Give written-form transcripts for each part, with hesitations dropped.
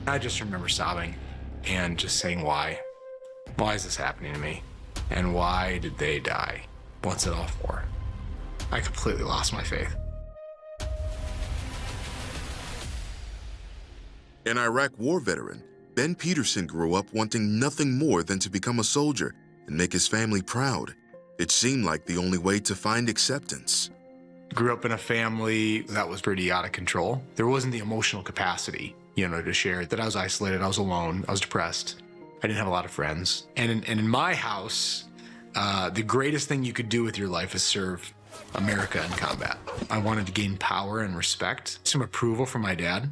I just remember sobbing and just saying, why? Why is this happening to me? And why did they die? What's it all for? I completely lost my faith. An Iraq war veteran, Ben Peterson grew up wanting nothing more than to become a soldier and make his family proud. It seemed like the only way to find acceptance. Grew up in a family that was pretty out of control. There wasn't the emotional capacity, to share that. I was isolated, I was alone, I was depressed. I didn't have a lot of friends. And in my house, the greatest thing you could do with your life is serve America in combat. I wanted to gain power and respect, some approval from my dad.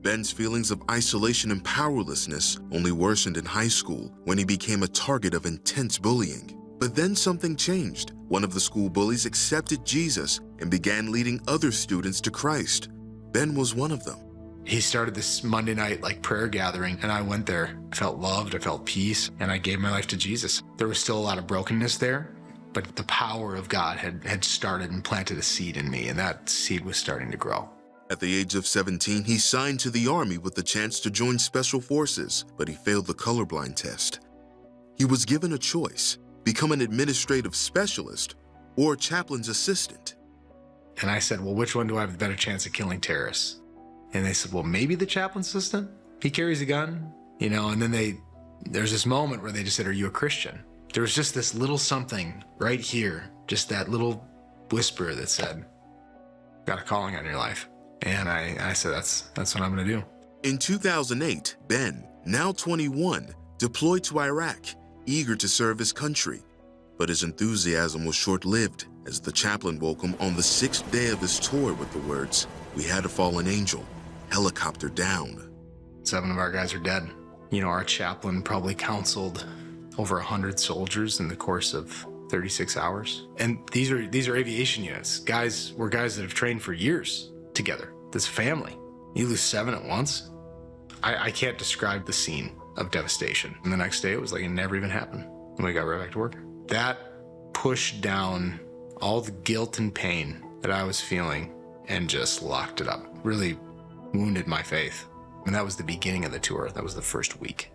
Ben's feelings of isolation and powerlessness only worsened in high school when he became a target of intense bullying. But then something changed. One of the school bullies accepted Jesus and began leading other students to Christ. Ben was one of them. He started this Monday night prayer gathering, and I went there. I felt loved, I felt peace, and I gave my life to Jesus. There was still a lot of brokenness there, but the power of God had started and planted a seed in me, and that seed was starting to grow. At the age of 17, he signed to the Army with the chance to join Special Forces, but he failed the colorblind test. He was given a choice: become an administrative specialist or a chaplain's assistant. And I said, well, which one do I have the better chance of killing terrorists? And they said, well, maybe the chaplain's assistant. He carries a gun, and then there's this moment where they just said, are you a Christian? There was just this little something right here, just that little whisper that said, got a calling on your life. And I said, that's what I'm going to do. In 2008, Ben, now 21, deployed to Iraq, eager to serve his country. But his enthusiasm was short-lived, as the chaplain woke him on the 6th day of his tour with the words, "We had a fallen angel, helicopter down." 7 of our guys are dead. Our chaplain probably counseled over 100 soldiers in the course of 36 hours. And these are aviation units. We're guys that have trained for years together. This family. You lose 7 at once? I can't describe the scene of devastation. And the next day, it was like it never even happened. And we got right back to work. That pushed down all the guilt and pain that I was feeling and just locked it up. Really wounded my faith. And that was the beginning of the tour. That was the first week.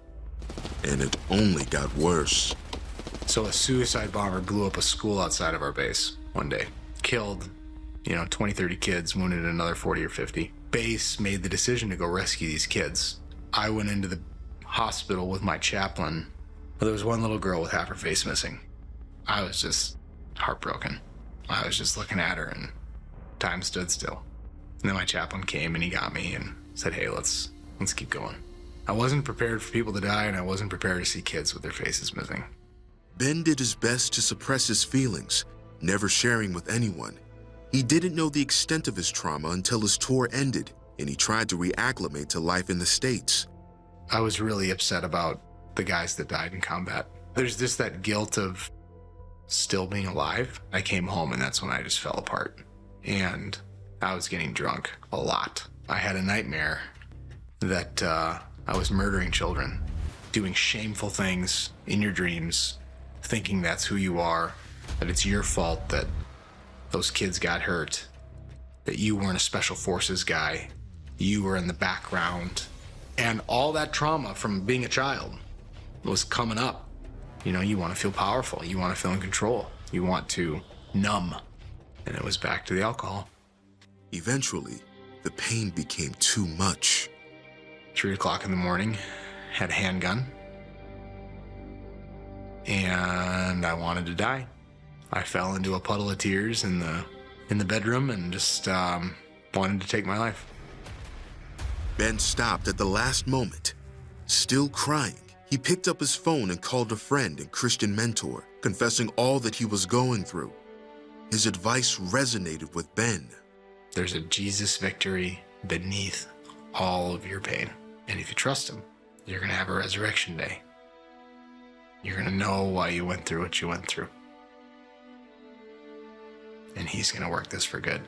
And it only got worse. So a suicide bomber blew up a school outside of our base one day. Killed 20, 30 kids, wounded another 40 or 50. Base made the decision to go rescue these kids. I went into the hospital with my chaplain. There was one little girl with half her face missing. I was just heartbroken. I was just looking at her and time stood still. And then my chaplain came and he got me and said, hey, let's keep going. I wasn't prepared for people to die, and I wasn't prepared to see kids with their faces missing. Ben did his best to suppress his feelings, never sharing with anyone. He didn't know the extent of his trauma until his tour ended, and he tried to reacclimate to life in the States. I was really upset about the guys that died in combat. There's just that guilt of still being alive. I came home, and that's when I just fell apart. And I was getting drunk a lot. I had a nightmare that I was murdering children, doing shameful things in your dreams, thinking that's who you are, that it's your fault that those kids got hurt, that you weren't a special forces guy, you were in the background. And all that trauma from being a child was coming up. You want to feel powerful, you want to feel in control, you want to numb. And it was back to the alcohol. Eventually, the pain became too much. 3 o'clock in the morning, had a handgun, and I wanted to die. I fell into a puddle of tears in the bedroom and just wanted to take my life. Ben stopped at the last moment. Still crying, he picked up his phone and called a friend and Christian mentor, confessing all that he was going through. His advice resonated with Ben. There's a Jesus victory beneath all of your pain. And if you trust him, you're going to have a resurrection day. You're going to know why you went through what you went through. And he's going to work this for good.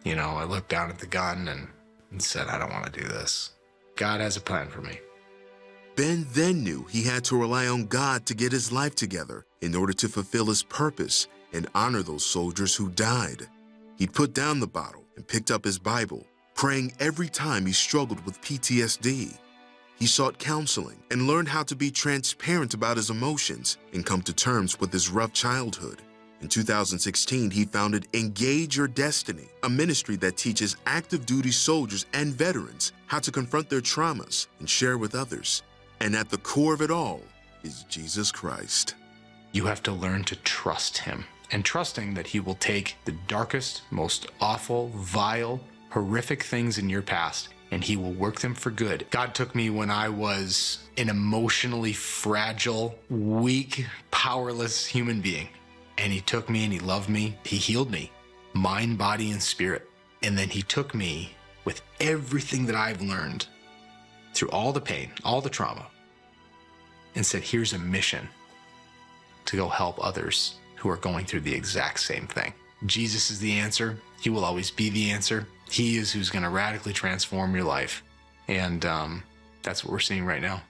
I looked down at the gun and said, I don't want to do this. God has a plan for me. Ben then knew he had to rely on God to get his life together in order to fulfill his purpose and honor those soldiers who died. He'd put down the bottle and picked up his Bible, praying every time he struggled with PTSD. he sought counseling and learned how to be transparent about his emotions and come to terms with his rough childhood. In 2016, he founded Engage Your Destiny, a ministry that teaches active duty soldiers and veterans how to confront their traumas and share with others. And at the core of it all is Jesus Christ. You have to learn to trust him, and trusting that he will take the darkest, most awful, vile, horrific things in your past and he will work them for good. God took me when I was an emotionally fragile, weak, powerless human being. And he took me and he loved me. He healed me, mind, body, and spirit. And then he took me with everything that I've learned through all the pain, all the trauma, and said, here's a mission to go help others who are going through the exact same thing. Jesus is the answer. He will always be the answer. He is who's going to radically transform your life. And that's what we're seeing right now.